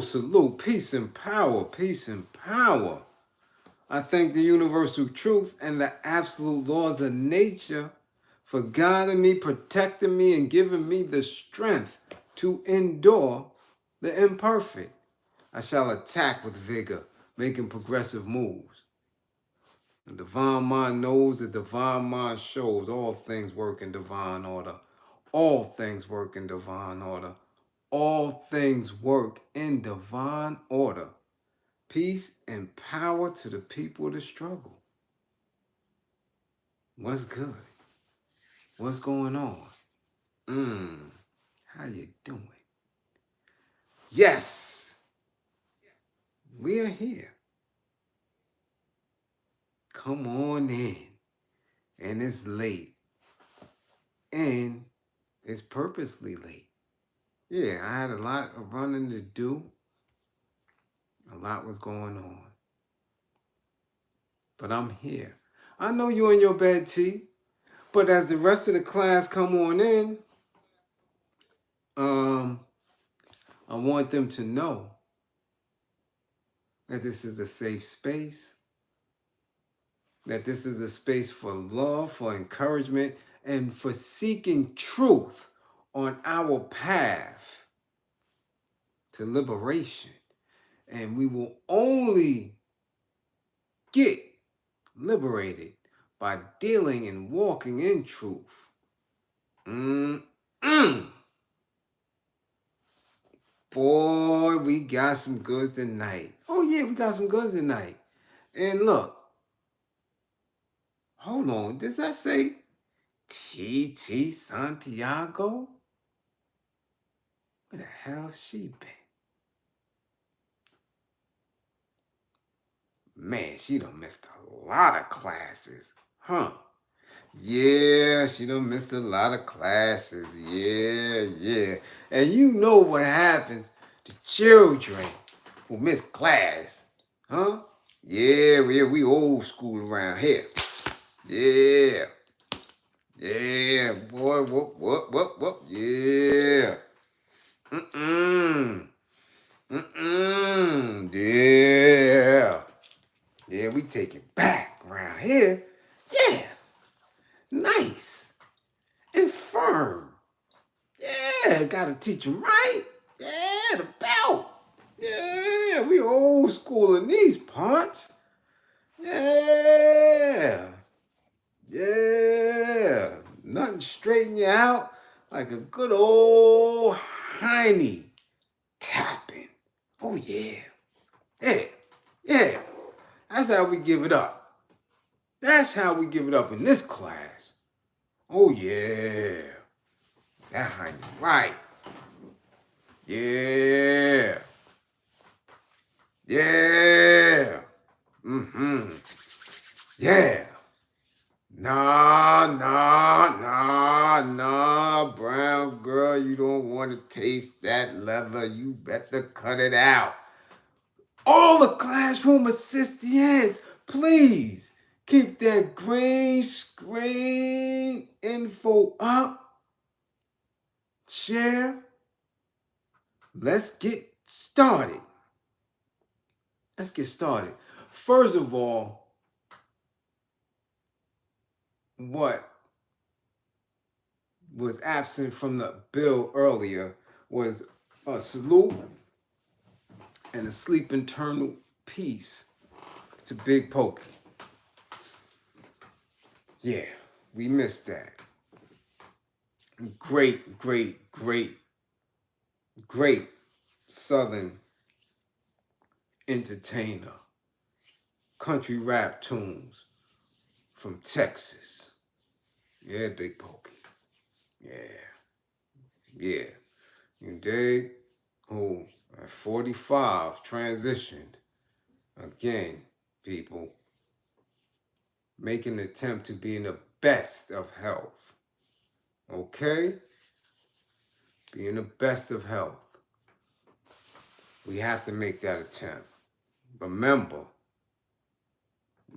Salute, peace and power, peace and power. I thank the universal truth and the absolute laws of nature for guiding me, protecting me, and giving me the strength to endure the imperfect. I shall attack with vigor, making progressive moves. The divine mind knows, the divine mind shows all things work in divine order. All things work in divine order. All things work in divine order. Peace and power to the people of the struggle. What's good? What's going on? How you doing? Yes, we are here. Come on in. And it's late. And it's purposely late. Yeah, I had a lot of running to do. A lot was going on. But I'm here. I know you in your bed, T. But as the rest of the class come on in, I want them to know that this is a safe space, that this is a space for love, for encouragement, and for seeking truth on our path to liberation. And we will only get liberated by dealing and walking in truth. Boy, we got some goods tonight. Oh yeah, we got some goods tonight. And look, hold on, does that say T.T. Santiago? Where the hell she been? Man, she done missed a lot of classes, huh? Yeah, she done missed a lot of classes. Yeah. And you know what happens to children who miss class, huh? Yeah, we old school around here. Yeah, boy, whoop, yeah. Yeah, we take it back around here. Yeah, nice and firm. Yeah, gotta teach them right. Yeah, the belt. Yeah, we old school in these parts. Yeah. Nothing straighten you out like a good old hiney tapping. Oh yeah. That's how we give it up. That's how we give it up in this class. Oh yeah. That hiney right. Yeah. Yeah. Nah, brown girl, you don't want to taste that leather. You better cut it out. All the classroom assistants, please keep that green screen info up. Share. Let's get started. First of all, what was absent from the bill earlier was a salute and a sleep eternal peace to Big Pokey. Yeah, we missed that. Great Southern entertainer. Country rap tunes from Texas. Yeah, Big Pokey. Yeah. You dig? Who at 45 transitioned. Again, people. Making an attempt to be in the best of health. Okay? Be in the best of health. We have to make that attempt. Remember,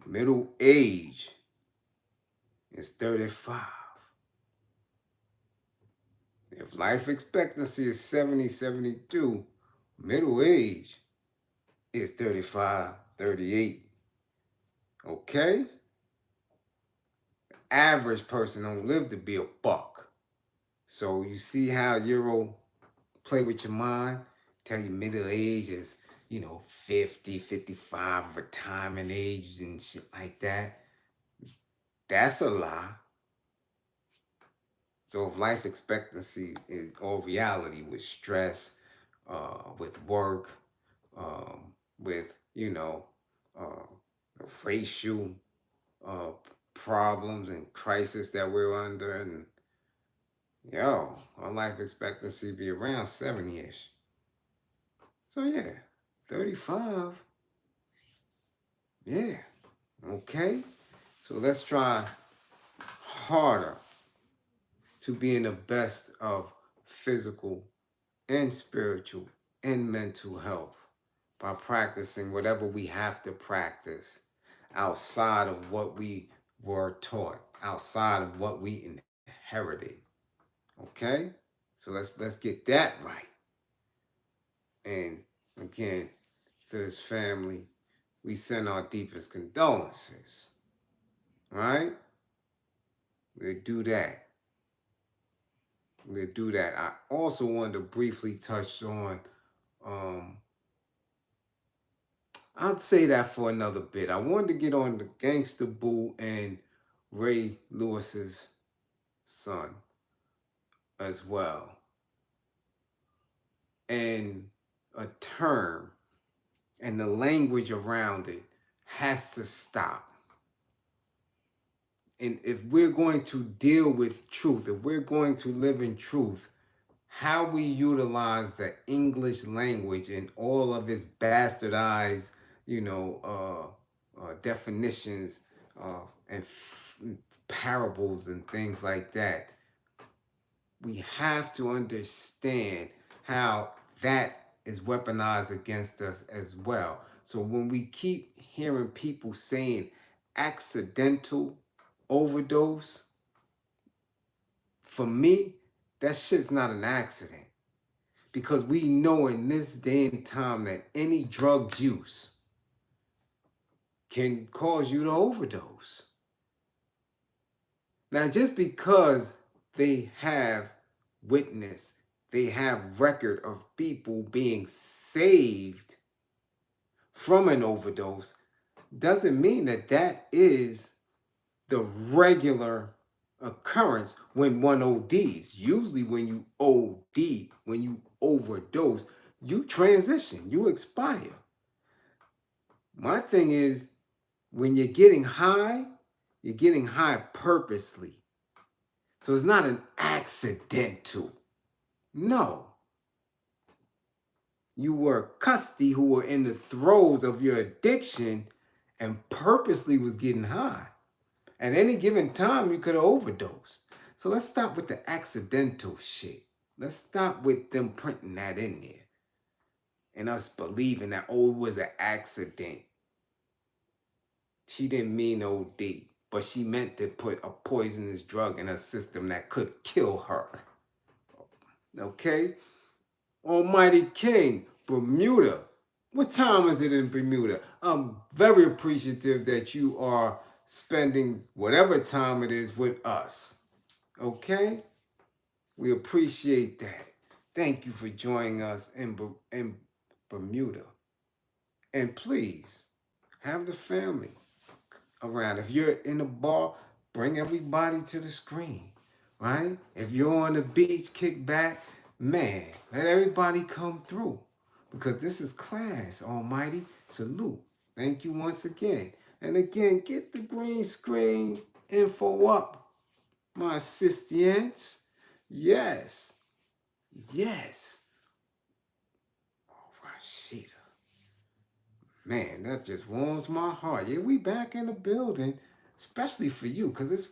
middle age is 35. If life expectancy is 70, 72, Middle age is 35, 38. Okay? Average person don't live to be a buck. So you see how Euro play with your mind? Tell you middle age is, 50, 55, retirement age and shit like that. That's a lie. So if life expectancy is or reality with stress, with work, with, uh, racial uh, problems and crisis that we're under, and our life expectancy be around 70-ish. So yeah, 35. Yeah, okay. So let's try harder to be in the best of physical and spiritual and mental health by practicing whatever we have to practice outside of what we were taught, outside of what we inherited. Okay? So let's get that right. And again, to his family, we send our deepest condolences. Right? We'll do that. We'll do that. I also wanted to briefly touch on, I'd say that for another bit. I wanted to get on the Gangsta Boo and Ray Lewis's son as well. And a term and the language around it has to stop. And if we're going to deal with truth, if we're going to live in truth, how we utilize the English language and all of its bastardized, definitions and parables and things like that, we have to understand how that is weaponized against us as well. So when we keep hearing people saying accidental overdose, for me, that shit's not an accident. Because we know in this day and time that any drug use can cause you to overdose. Now, just because they have witness, they have record of people being saved from an overdose, doesn't mean that that is the regular occurrence when one ODs. Usually when you OD, when you overdose, you transition, you expire. My thing is, when you're getting high purposely. So it's not an accidental. No. You were custody who were in the throes of your addiction and purposely was getting high. At any given time, you could have overdosed. So let's stop with the accidental shit. Let's stop with them printing that in there. And us believing that, it was an accident. She didn't mean OD, but she meant to put a poisonous drug in her system that could kill her. Okay? Almighty King, Bermuda. What time is it in Bermuda? I'm very appreciative that you are spending whatever time it is with us. Okay? We appreciate that. Thank you for joining us in Bermuda. And please, have the family around. If you're in a bar, bring everybody to the screen, right? If you're on the beach, kick back, man, let everybody come through. Because this is class, Almighty. Salute. Thank you once again. And again, get the green screen info up, my assistants. Yes. Yes. Oh, Rashida. Man, that just warms my heart. Yeah, we back in the building, especially for you, because it's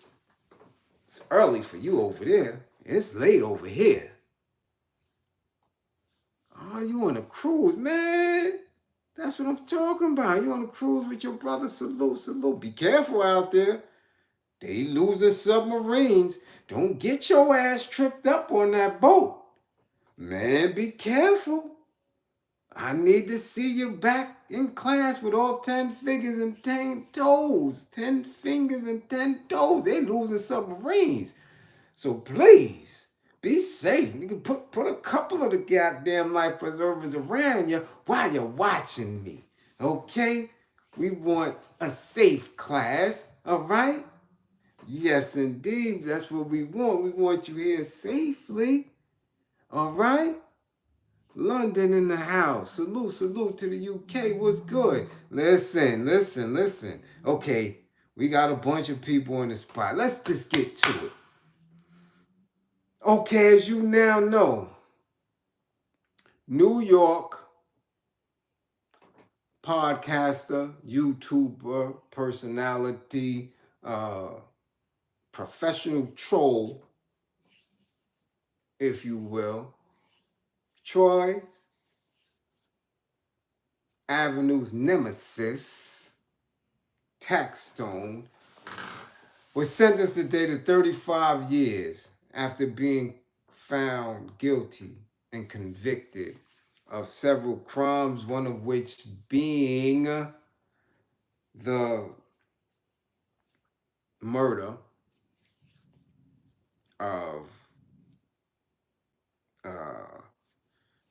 early for you over there. It's late over here. Oh, you on a cruise, man. That's what I'm talking about. You on a cruise with your brother. Salute, salute. Be careful out there. They losing submarines. Don't get your ass tripped up on that boat. Man, be careful. I need to see you back in class with all 10 fingers and 10 toes. 10 fingers and 10 toes. They losing submarines. So please, be safe. You can put a couple of the goddamn life preservers around you while you're watching me. Okay? We want a safe class. All right? Yes, indeed. That's what we want. We want you here safely. All right? London in the house. Salute to the UK. What's good? Listen. Okay, we got a bunch of people on the spot. Let's just get to it. Okay, as you now know, New York podcaster, YouTuber, personality, professional troll, if you will, Troy Avenue's nemesis, Taxstone, was sentenced today to 35 years after being found guilty and convicted of several crimes, one of which being the murder of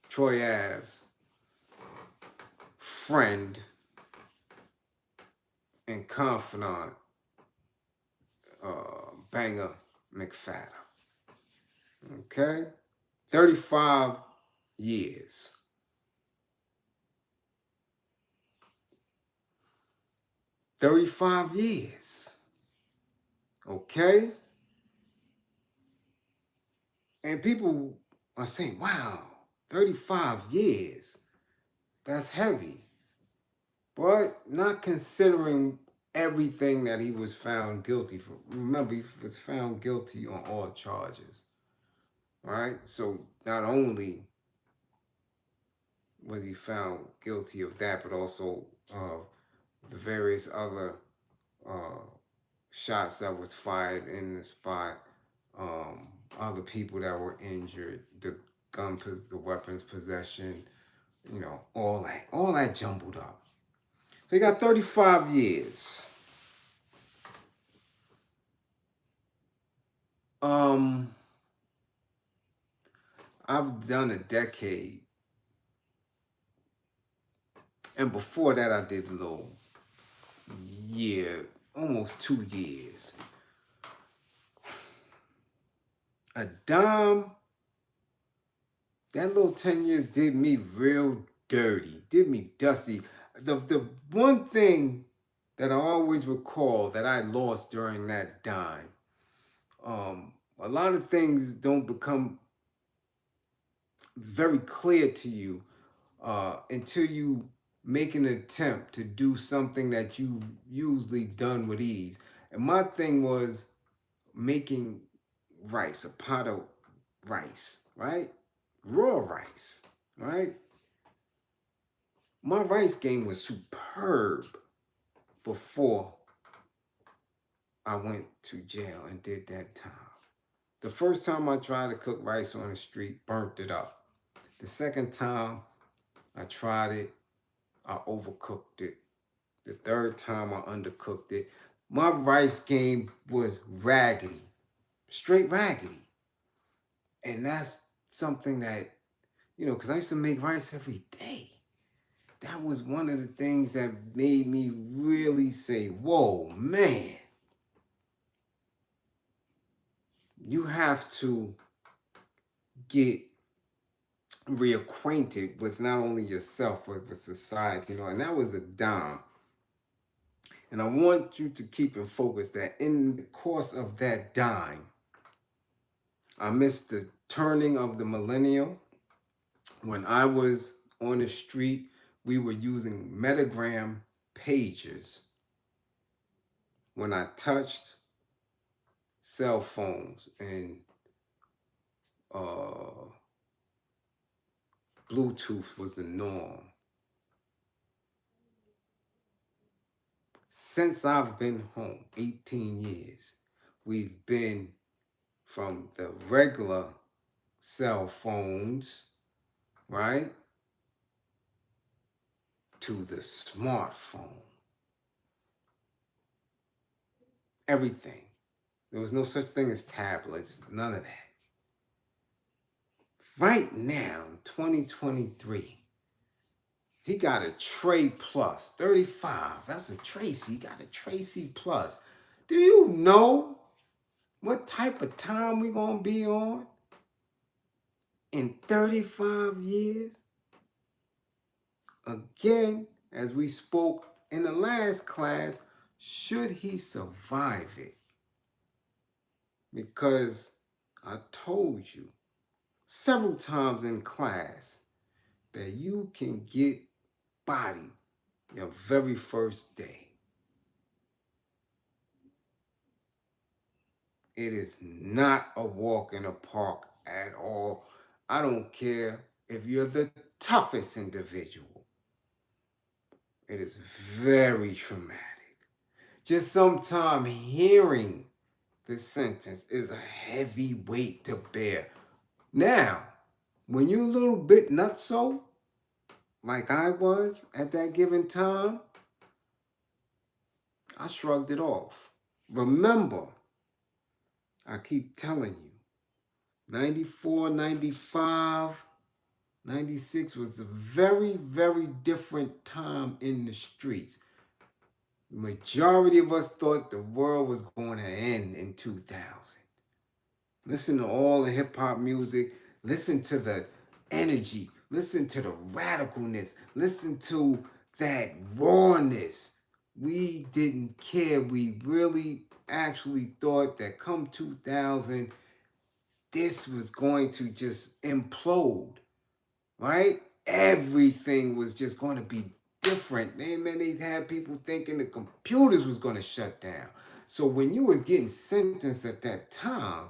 Troy Ave's friend and confidant, Banger McFadden. Okay? 35 years. Okay? And people are saying, wow, 35 years. That's heavy. But not considering everything that he was found guilty for. Remember, he was found guilty on all charges. Right? So not only was he found guilty of that, but also the various other shots that was fired in the spot, other people that were injured, the weapons possession, all that jumbled up. So he got 35 years. I've done a decade, and before that I did a little year, almost 2 years. A dime, that little 10 years did me real dirty, did me dusty. The one thing that I always recall that I lost during that dime, a lot of things don't become very clear to you until you make an attempt to do something that you've usually done with ease. And my thing was making rice, a pot of rice, right? Raw rice, right? My rice game was superb before I went to jail and did that time. The first time I tried to cook rice on the street, burnt it up. The second time I tried it, I overcooked it. The third time I undercooked it. My rice game was raggedy, straight raggedy. And that's something that, because I used to make rice every day. That was one of the things that made me really say, whoa, man. You have to get reacquainted with not only yourself, but with society, and that was a dime. And I want you to keep in focus that in the course of that dime, I missed the turning of the millennial. When I was on the street, we were using metagram pagers. When I touched cell phones and Bluetooth was the norm. Since I've been home, 18 years, we've been from the regular cell phones, right, to the smartphone. Everything. There was no such thing as tablets, none of that. Right now, in 2023, he got a trae plus, 35. That's a Tracy. He got a Tracy plus. Do you know what type of time we gonna be on in 35 years? Again, as we spoke in the last class, should he survive it? Because I told you several times in class that you can get bodied your very first day. It is not a walk in the park at all. I don't care if you're the toughest individual. It is very traumatic. Just sometimes hearing the sentence is a heavy weight to bear. Now, when you're a little bit nutso, like I was at that given time, I shrugged it off. Remember, I keep telling you, 94, 95, 96 was a very, very different time in the streets. The majority of us thought the world was going to end in 2000. Listen to all the hip hop music. Listen to the energy. Listen to the radicalness. Listen to that rawness. We didn't care. We really actually thought that come 2000, this was going to just implode, right? Everything was just going to be different. Man, they had people thinking the computers was going to shut down. So when you were getting sentenced at that time,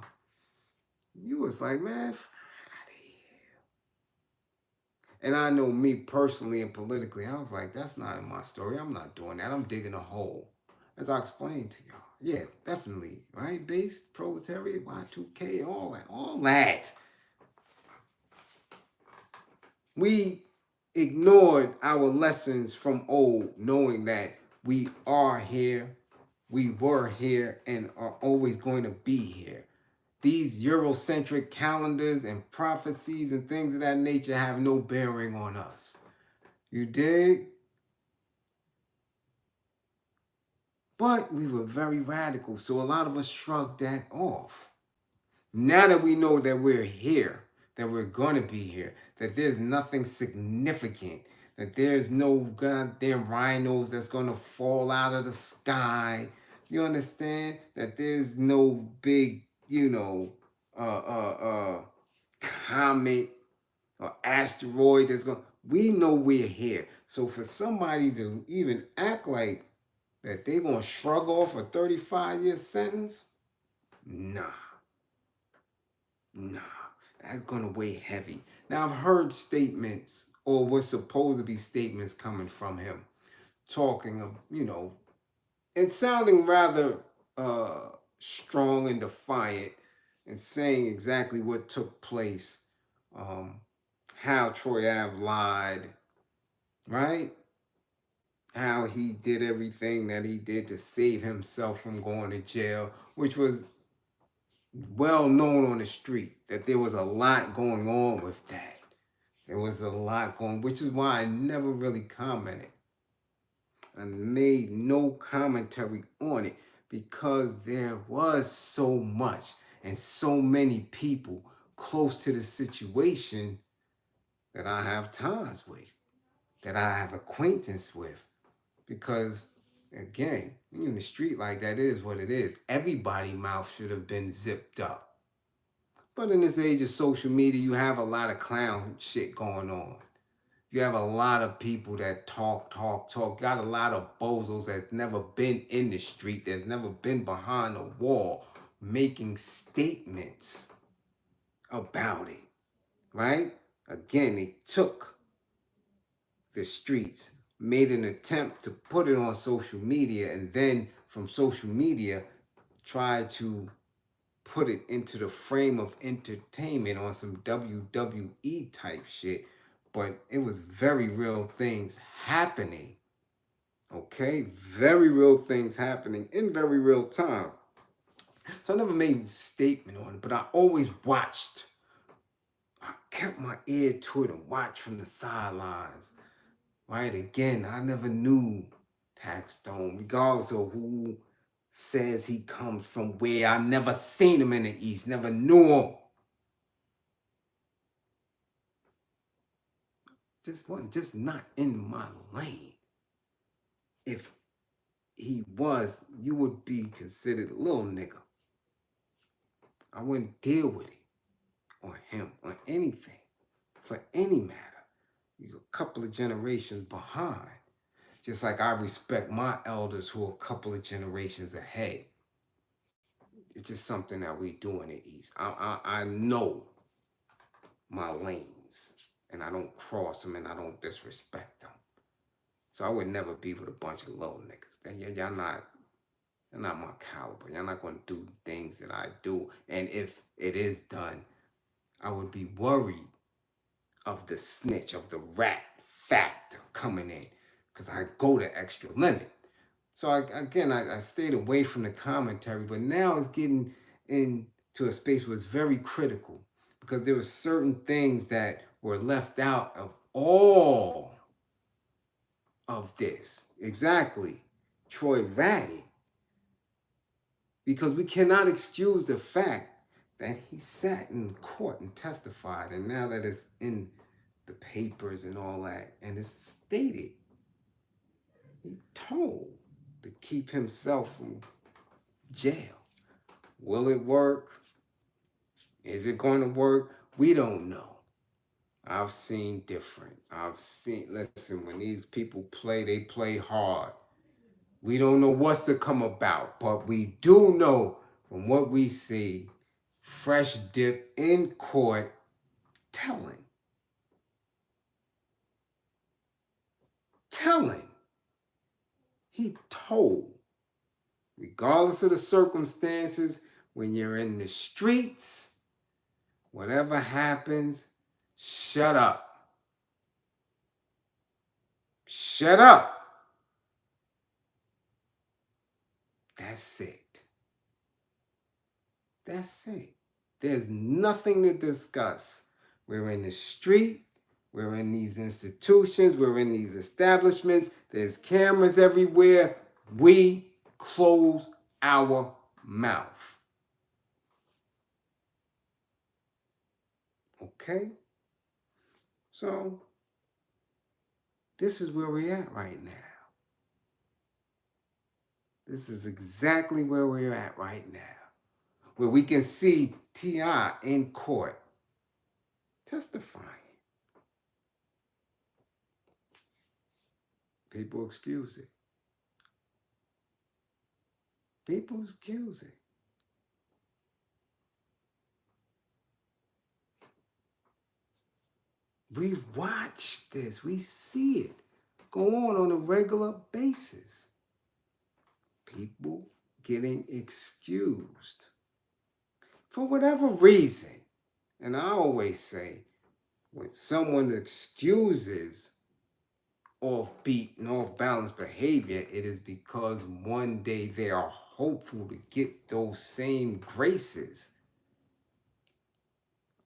you was like, man, f- out of here. And I know me personally and politically, I was like, that's not in my story. I'm not doing that. I'm digging a hole. As I explained to y'all. Yeah, definitely. Right? Base, proletariat, Y2K, all that. All that. We ignored our lessons from old, knowing that we are here, we were here, and are always going to be here. These Eurocentric calendars and prophecies and things of that nature have no bearing on us. You dig? But we were very radical, so a lot of us shrugged that off. Now that we know that we're here, that we're going to be here, that there's nothing significant, that there's no goddamn rhinos that's going to fall out of the sky, you understand? That there's no big, comet or asteroid that's going. We know we're here. So for somebody to even act like that they're going to shrug off a 35-year sentence, nah. Nah, that's gonna weigh heavy. Now I've heard statements, or what's supposed to be statements coming from him, talking of, and sounding rather strong and defiant, and saying exactly what took place, how Troy Ave lied, right? How he did everything that he did to save himself from going to jail, which was well known on the street that there was a lot going on with that. There was a lot going, which is why I never really commented. I made no commentary on it because there was so much and so many people close to the situation that I have ties with, that I have acquaintance with. Because again, when you're in the street like that, it is what it is. Everybody's mouth should have been zipped up. But in this age of social media, you have a lot of clown shit going on. You have a lot of people that talk. Got a lot of bozos that's never been in the street, that's never been behind a wall, making statements about it, right? Again, they took the streets, made an attempt to put it on social media, and then from social media, tried to put it into the frame of entertainment on some WWE type shit, but it was very real things happening. Okay, very real things happening in very real time. So I never made a statement on it, but I always watched. I kept my ear to it and watched from the sidelines. Right? Again, I never knew Taxstone, regardless of who says he comes from where. I never seen him in the East, never knew him. Just not in my lane. If he was, you would be considered a little nigga. I wouldn't deal with it, or him, or anything, for any matter. You're a couple of generations behind. Just like I respect my elders who are a couple of generations ahead. It's just something that we do in the East. I know my lanes, and I don't cross them, and I don't disrespect them. So I would never be with a bunch of little niggas. Y'all not my caliber. Y'all not going to do things that I do. And if it is done, I would be worried of the snitch, of the rat factor coming in, because I go the extra limit. So I stayed away from the commentary, but now it's getting into a space where it's very critical, because there were certain things that were left out of all of this. Exactly. Troy ratted. Because we cannot excuse the fact that he sat in court and testified, and now that it's in the papers and all that, and it's stated, he told to keep himself from jail. Will it work? Is it going to work? We don't know. I've seen different. Listen, when these people play, they play hard. We don't know what's to come about, but we do know from what we see, fresh dip in court telling. He told. Regardless of the circumstances, when you're in the streets, whatever happens, shut up. Shut up. That's it. That's it. There's nothing to discuss. We're in the street. We're in these institutions. We're in these establishments. There's cameras everywhere. We close our mouth. Okay? So, this is where we're at right now. This is exactly where we're at right now. Where we can see T.I. in court testifying. People excuse it. People excuse it. We watch this. We see it go on a regular basis. People getting excused for whatever reason. And I always say, when someone excuses offbeat and off-balance behavior, it is because one day they are hopeful to get those same graces.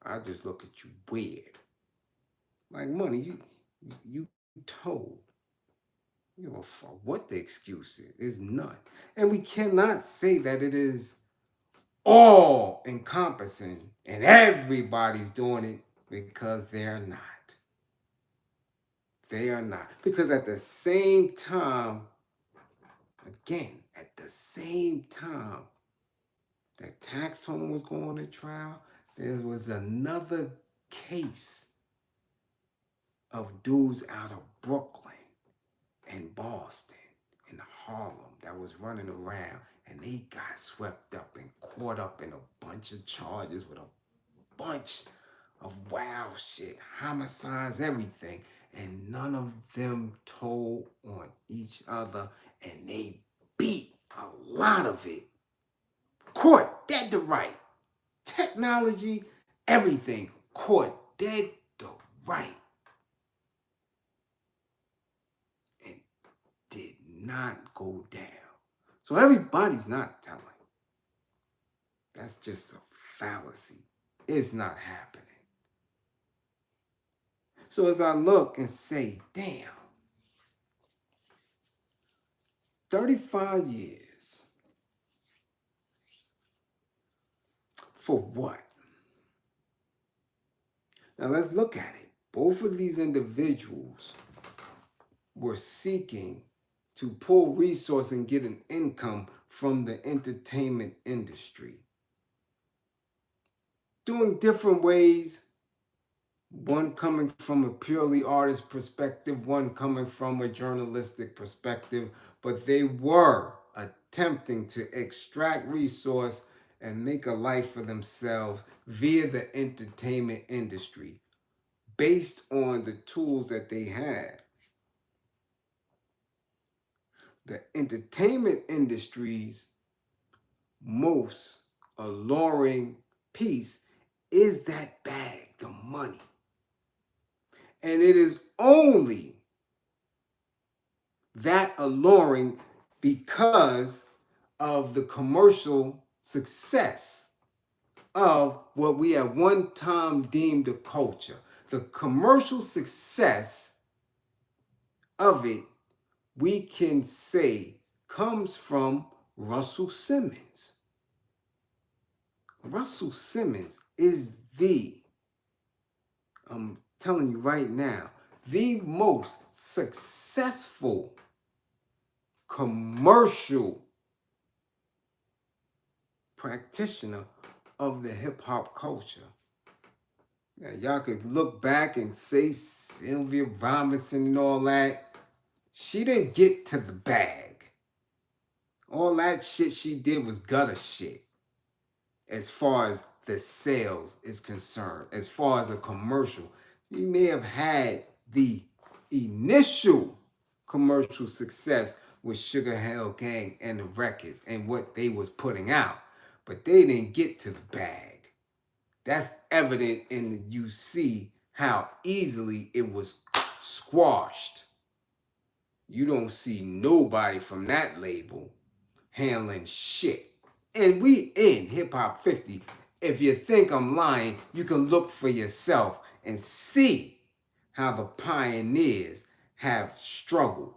I just look at you weird. Like, money, you told. You know, for what the excuse is. There's none. And we cannot say that it is all encompassing and everybody's doing it, because they're not. They are not. Because at the same time, again, at the same time that Taxstone was going to trial, there was another case of dudes out of Brooklyn and Boston and Harlem that was running around, and they got swept up and caught up in a bunch of charges with a bunch of wild shit, homicides, everything. And none of them told on each other, and they beat a lot of it. Caught dead to right. Technology, everything. Caught dead to right. not go down. So everybody's not telling. That's just a fallacy. It's not happening. So as I look and say, damn, 35 years. For what? Now let's look at it. Both of these individuals were seeking to pull resource and get an income from the entertainment industry. Doing different ways. One coming from a purely artist perspective, one coming from a journalistic perspective, but they were attempting to extract resource and make a life for themselves via the entertainment industry based on the tools that they had. The entertainment industry's most alluring piece is that bag, the money. And it is only that alluring because of the commercial success of what we at one time deemed a culture. The commercial success of it, we can say, comes from Russell Simmons. Russell Simmons is I'm telling you right now, the most successful commercial practitioner of the hip-hop culture. Now, y'all could look back and say Sylvia Robinson and all that. She didn't get to the bag. All that shit she did was gutter shit as far as the sales is concerned. As far as a commercial, you may have had the initial commercial success with Sugar Hill Gang and the records and what they was putting out, but they didn't get to the bag. That's evident in you see how easily it was squashed. You don't see nobody from that label handling shit. And we in Hip Hop 50. If you think I'm lying, you can look for yourself and see how the pioneers have struggled.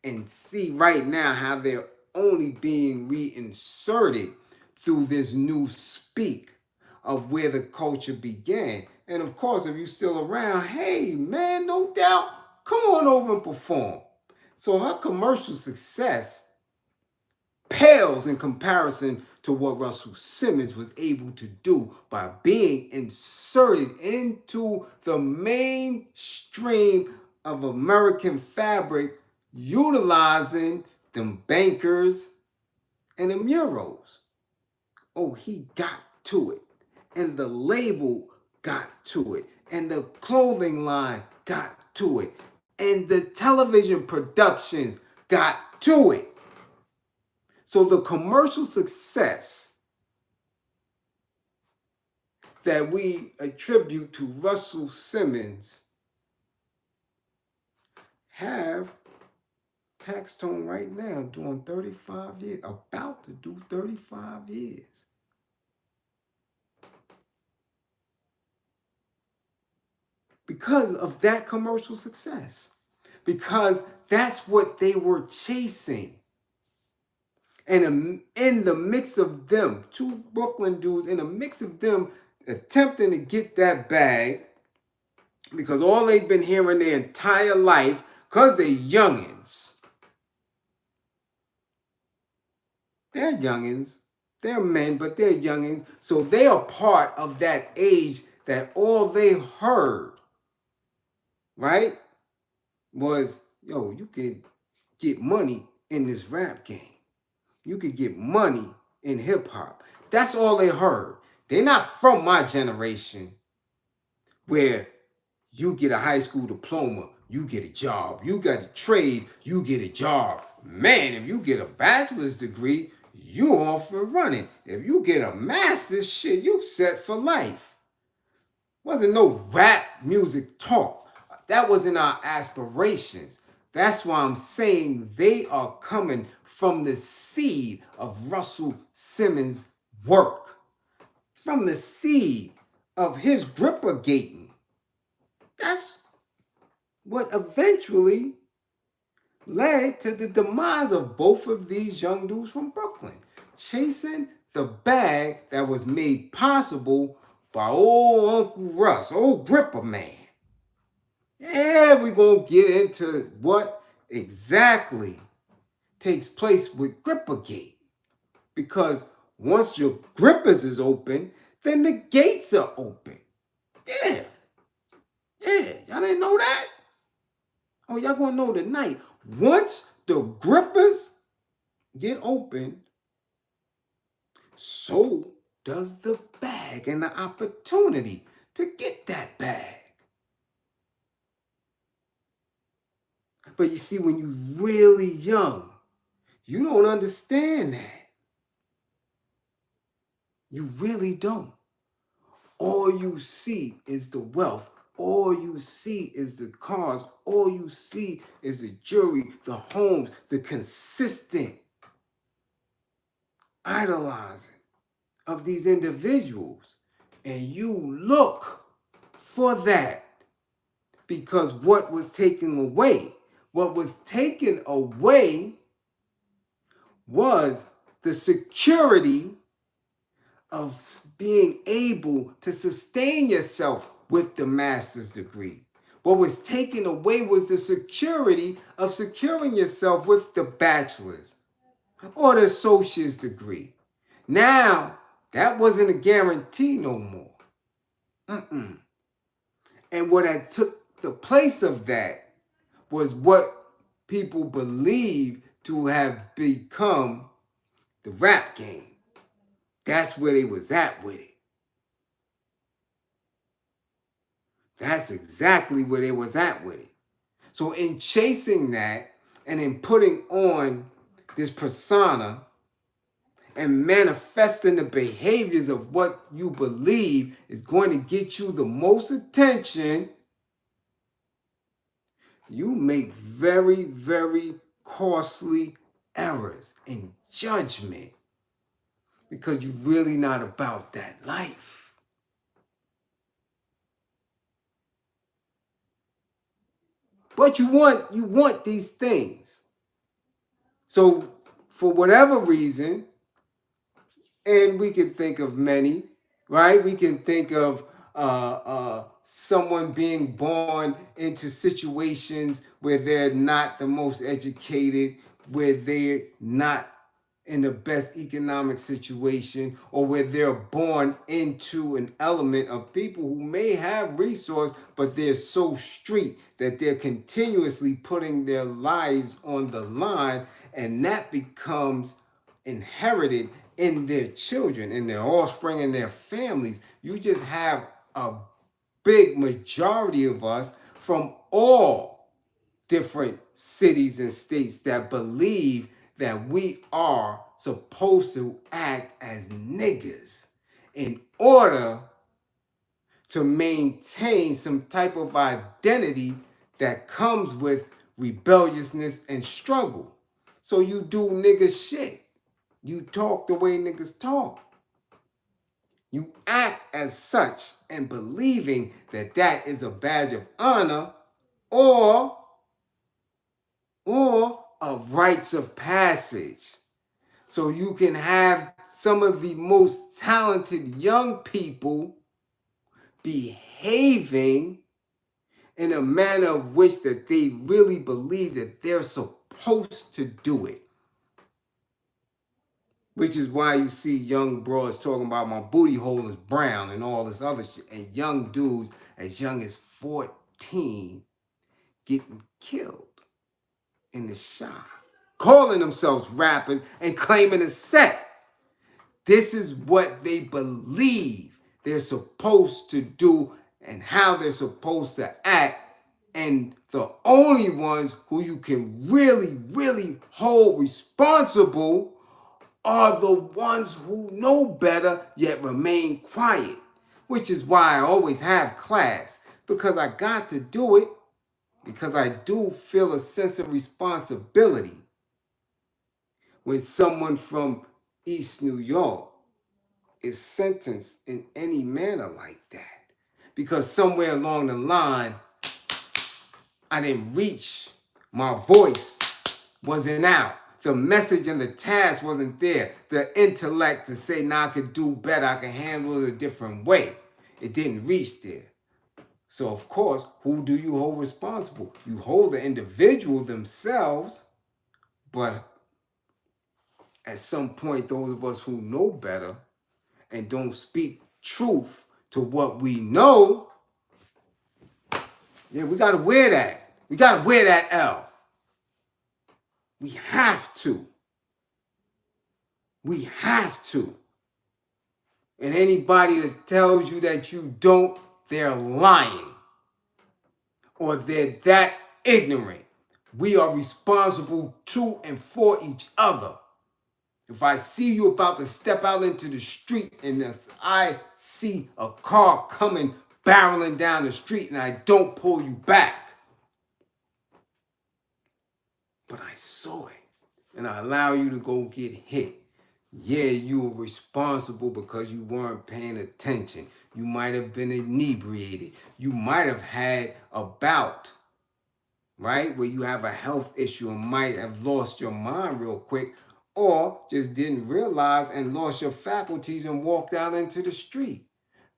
And see right now how they're only being reinserted through this new speak of where the culture began. And of course, if you're still around, hey man, no doubt, come on over and perform. So her commercial success pales in comparison to what Russell Simmons was able to do by being inserted into the mainstream of American fabric, utilizing them bankers and the murals. Oh, he got to it. And the label got to it. And the clothing line got to it. And the television productions got to it. So the commercial success that we attribute to Russell Simmons have Taxstone right now doing 35 years, about to do 35 years. Because of that commercial success. Because that's what they were chasing. And in the mix of them, two Brooklyn dudes, in the mix of them attempting to get that bag, because all they've been hearing their entire life, because they're youngins. They're youngins. They're men, but they're youngins. So they are part of that age that all they heard, right, was, yo, you could get money in this rap game. You could get money in hip hop. That's all they heard. They're not from my generation where you get a high school diploma, you get a job. You got a trade, you get a job. Man, if you get a bachelor's degree, you off and running. If you get a master's, shit, you set for life. Wasn't no rap music talk. That wasn't our aspirations. That's why I'm saying they are coming from the seed of Russell Simmons' work, from the seed of his gripper gating. That's what eventually led to the demise of both of these young dudes from Brooklyn, chasing the bag that was made possible by old Uncle Russ, old gripper man. Yeah, we're going to get into what exactly takes place with Grippergate. Because once your grippers is open, then the gates are open. Yeah. Y'all didn't know that? Oh, y'all going to know tonight. Once the grippers get open, so does the bag and the opportunity to get that bag. But you see, when you're really young, you don't understand that. You really don't. All you see is the wealth. All you see is the cars. All you see is the jewelry, the homes, the consistent idolizing of these individuals. And you look for that because what was taken away was the security of being able to sustain yourself with the master's degree. What was taken away was the security of securing yourself with the bachelor's or the associate's degree. Now, that wasn't a guarantee no more. And what had took the place of that was what people believe to have become the rap game. That's where they was at with it. That's exactly where they was at with it. So in chasing that and in putting on this persona and manifesting the behaviors of what you believe is going to get you the most attention, you make very, very costly errors in judgment because you're really not about that life. But you want these things. So for whatever reason, and we can think of many, right? We can think of someone being born into situations where they're not the most educated, where they're not in the best economic situation, or where they're born into an element of people who may have resource, but they're so street that they're continuously putting their lives on the line, and that becomes inherited in their children, in their offspring, in their families. You just have a big majority of us from all different cities and states that believe that we are supposed to act as niggas in order to maintain some type of identity that comes with rebelliousness and struggle. So you do nigga shit. You talk the way niggas talk. You act as such and believing that that is a badge of honor or of rites of passage. So you can have some of the most talented young people behaving in a manner of which that they really believe that they're supposed to do it. Which is why you see young broads talking about my booty hole is brown and all this other shit. And young dudes as young as 14 getting killed in the shop, calling themselves rappers and claiming a set. This is what they believe they're supposed to do and how they're supposed to act. And the only ones who you can really, really hold responsible are the ones who know better yet remain quiet. Which is why I always have class, because I got to do it because I do feel a sense of responsibility when someone from East New York is sentenced in any manner like that. Because somewhere along the line, I didn't reach, my voice wasn't out. The message and the task wasn't there. The intellect to say, now I could do better, I can handle it a different way. It didn't reach there. So, of course, who do you hold responsible? You hold the individual themselves, but at some point, those of us who know better and don't speak truth to what we know, yeah, we got to wear that. We got to wear that L. We have to. We have to. And anybody that tells you that you don't, they're lying. Or they're that ignorant. We are responsible to and for each other. If I see you about to step out into the street and if I see a car coming barreling down the street and I don't pull you back, but I saw it and I allow you to go get hit, yeah, you were responsible because you weren't paying attention. You might have been inebriated. You might have had a bout, right, where you have a health issue and might have lost your mind real quick, or just didn't realize and lost your faculties and walked out into the street.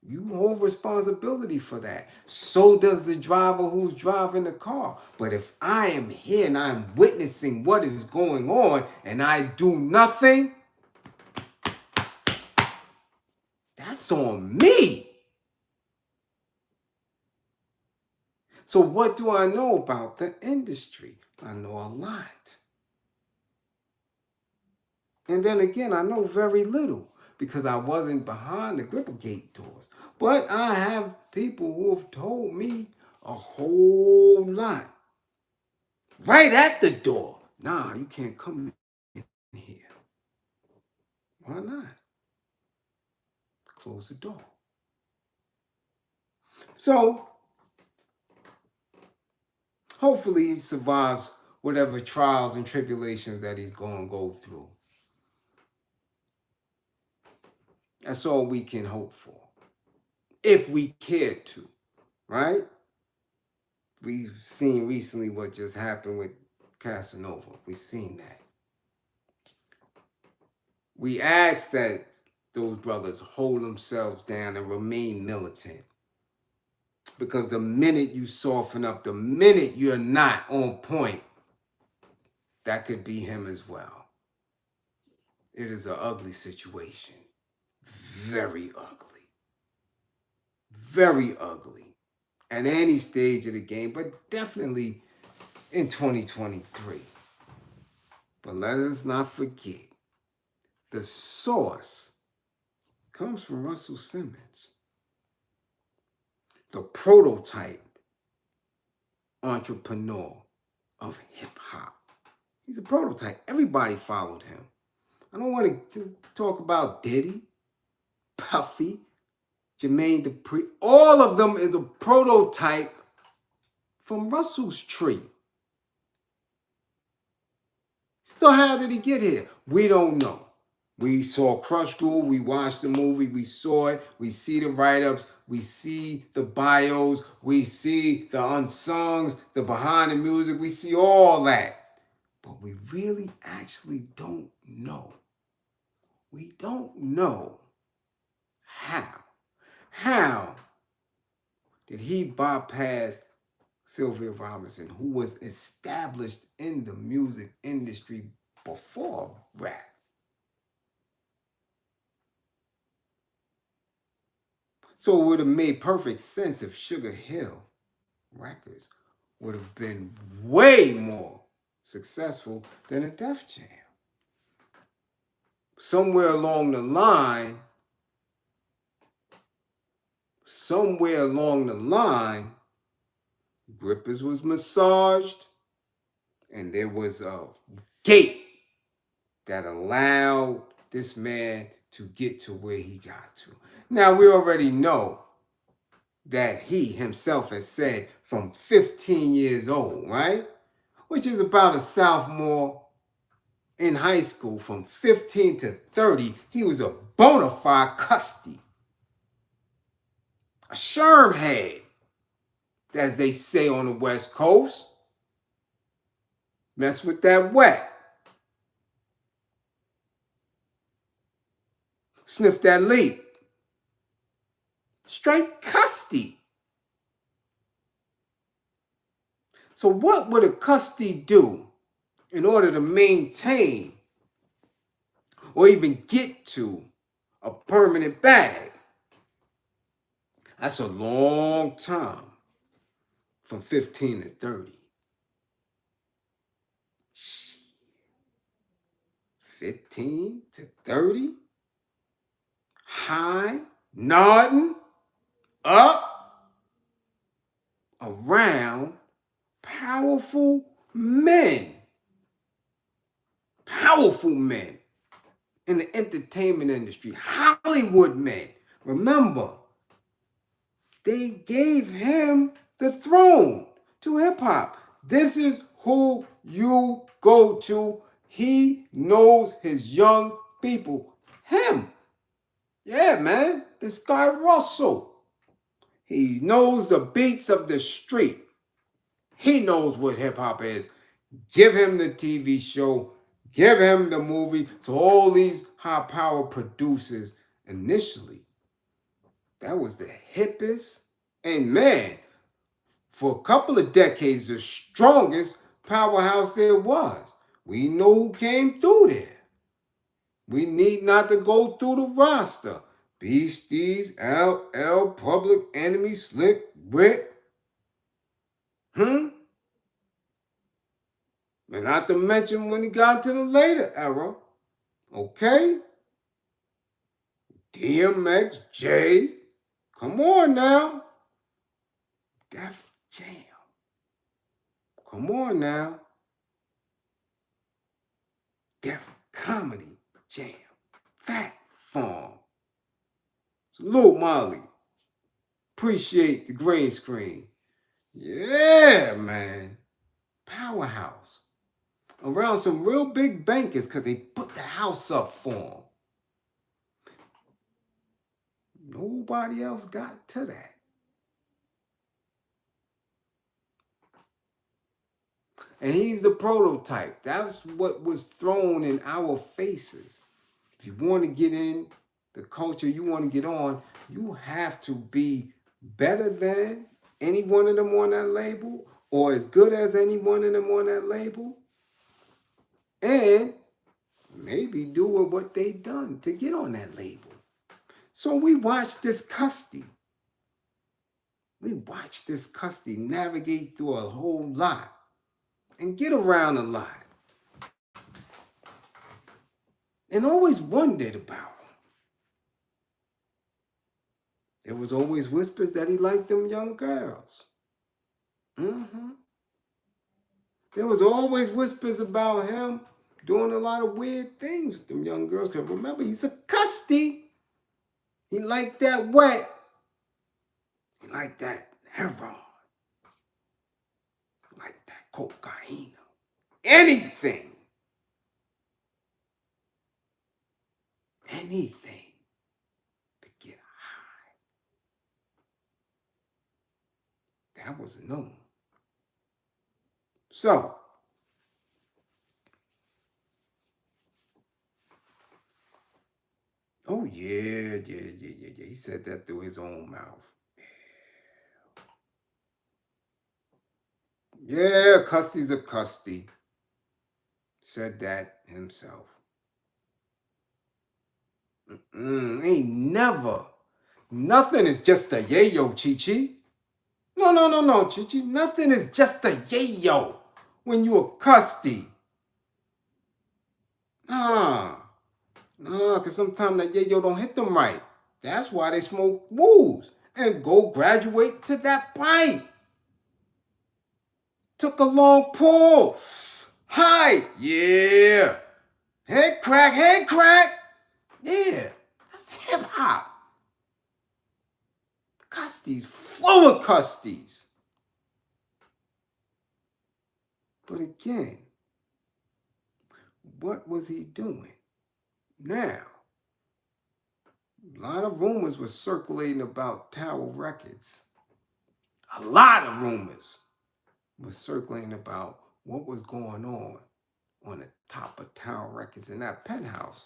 You hold responsibility for that. So does the driver who's driving the car. But if I am here and I'm witnessing what is going on and I do nothing, that's on me. So what do I know about the industry? I know a lot. And then again, I know very little because I wasn't behind the gripper gate doors. But I have people who have told me a whole lot. Right at the door. Nah, you can't come in here. Why not? Close the door. So, hopefully he survives whatever trials and tribulations that he's going to go through. That's all we can hope for. If we care to, right? We've seen recently what just happened with Casanova. We've seen that. We ask that those brothers hold themselves down and remain militant. Because the minute you soften up, the minute you're not on point, that could be him as well. It is an ugly situation. Very ugly. Very ugly. At any stage of the game, but definitely in 2023. But let us not forget, the source comes from Russell Simmons, the prototype entrepreneur of hip-hop. He's a prototype. Everybody followed him. I don't want to talk about Diddy, Puffy, Jermaine Dupri. All of them is a prototype from Russell's tree. So how did he get here? We don't know. We saw Crush School, we watched the movie, we saw it, we see the write-ups, we see the bios, we see the unsungs, the behind the music, we see all that. But we really actually don't know. We don't know how. How did he bypass Sylvia Robinson, who was established in the music industry before rap? So it would have made perfect sense if Sugar Hill Records would have been way more successful than a Def Jam. Somewhere along the line, Grippers was massaged, and there was a gate that allowed this man to get to where he got to. Now, we already know that he himself has said from 15 years old, right? Which is about a sophomore in high school. From 15 to 30, he was a bona fide custody. A sherm head, as they say on the West Coast. Mess with that wet. Sniff that leak. Straight custody. So what would a custody do in order to maintain or even get to a permanent bag? That's a long time from 15 to 30. 15 to 30? High, nodding, up, around powerful men. Powerful men in the entertainment industry. Hollywood men. Remember, they gave him the throne to hip-hop. This is who you go to. He knows his young people. Him. Yeah, man. This guy Russell. He knows the beats of the street. He knows what hip-hop is. Give him the TV show. Give him the movie. So all these high-power producers, initially, that was the hippest. And man, for a couple of decades, the strongest powerhouse there was. We know who came through there. We need not to go through the roster. Beasties, LL, Public Enemy, Slick Rick. And not to mention when he got to the later era. Okay? DMX, J. Come on now. Def Jam. Come on now. Def Comedy Jam. Fat Farm. Salute Molly. Appreciate the green screen. Yeah, man. Powerhouse. Around some real big bankers because they put the house up for him. Nobody else got to that. And he's the prototype. That's what was thrown in our faces. If you want to get in the culture, you want to get on, you have to be better than any one of them on that label or as good as any one of them on that label. And maybe do what they done to get on that label. So we watched this custody. We watched this custody navigate through a whole lot and get around a lot. And always wondered about him. There was always whispers that he liked them young girls. There was always whispers about him doing a lot of weird things with them young girls. Because remember, he's a custody. He liked that wet. He liked that heroin. He liked that cocaine. Anything. Anything to get high. That was known. So, oh yeah. He said that through his own mouth. Yeah, custy's a custody. Said that himself. Ain't never. Nothing is just a yayo, Chi-Chi. No, Chi-Chi. Nothing is just a yayo when you a custody. Because sometimes that yayo don't hit them right. That's why they smoke woos and go graduate to that pipe. Took a long pull. Hi, yeah. Head crack. Yeah, that's hip hop. Custodies, full of custodies. But again, what was he doing? Now, a lot of rumors were circulating about Tower Records. A lot of rumors were circulating about what was going on the top of Tower Records in that penthouse.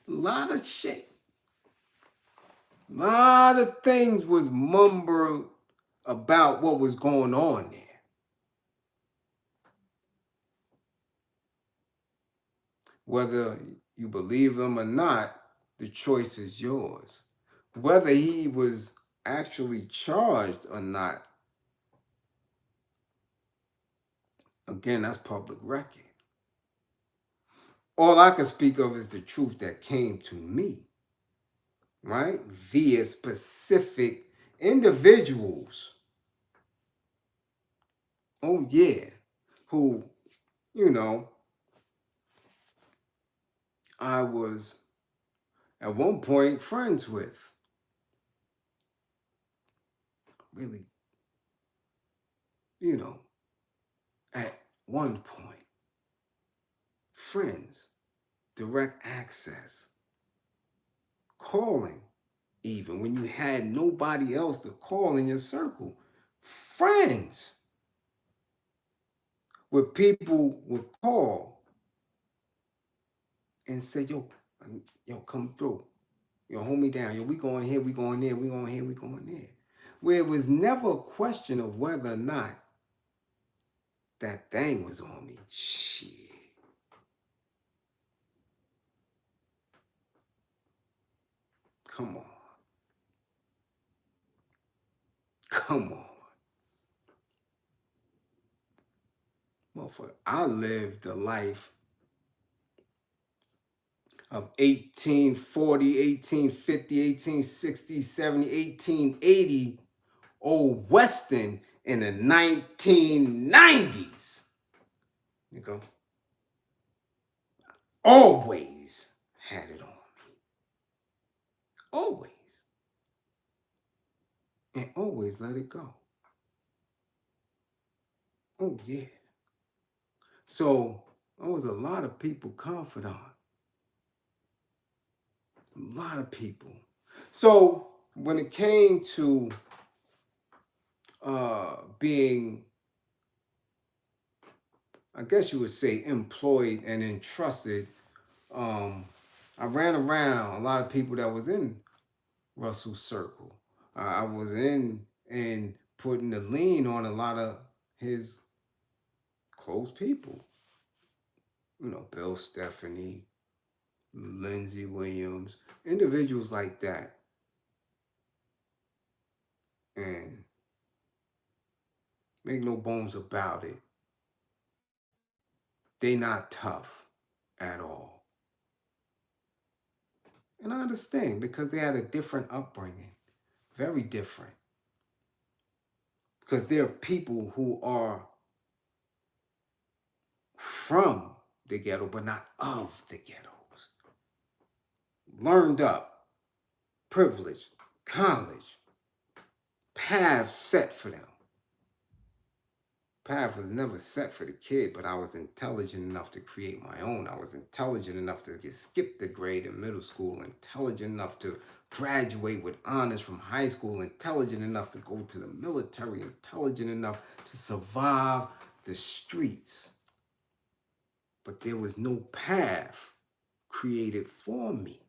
A lot of shit. A lot of things was mumbled about what was going on there. Whether you believe them or not, the choice is yours. Whether he was actually charged or not, again, that's public record. All I can speak of is the truth that came to me, right? Via specific individuals. Oh, yeah. Who, I was at one point friends with. Really, at one point. Friends, direct access, calling, even when you had nobody else to call in your circle. Friends, where people would call and say, yo, come through. Yo, hold me down. Yo, we going here, we going there, we going here, we going there. Where it was never a question of whether or not that thing was on me. Shit. Come on. Come on. Motherfucker, I lived a life of 1840, 1850, 1860, 70, 1880, old Western in the 1990s. Nigga, always had it on me. Always. And always let it go. Oh, yeah. So I was a lot of people confidant. A lot of people. So when it came to being, I guess you would say, employed and entrusted, I ran around a lot of people that was in Russell's circle. I was in and putting the lean on a lot of his close people. Bill Stephanie, Lindsey Williams, individuals like that. And make no bones about it, they not tough at all. And I understand because they had a different upbringing, very different. Because there are people who are from the ghetto, but not of the ghettos. Learned up, privileged, college, path set for them. Path was never set for the kid, but I was intelligent enough to create my own. I was intelligent enough to skip the grade in middle school, intelligent enough to graduate with honors from high school, intelligent enough to go to the military, intelligent enough to survive the streets. But there was no path created for me.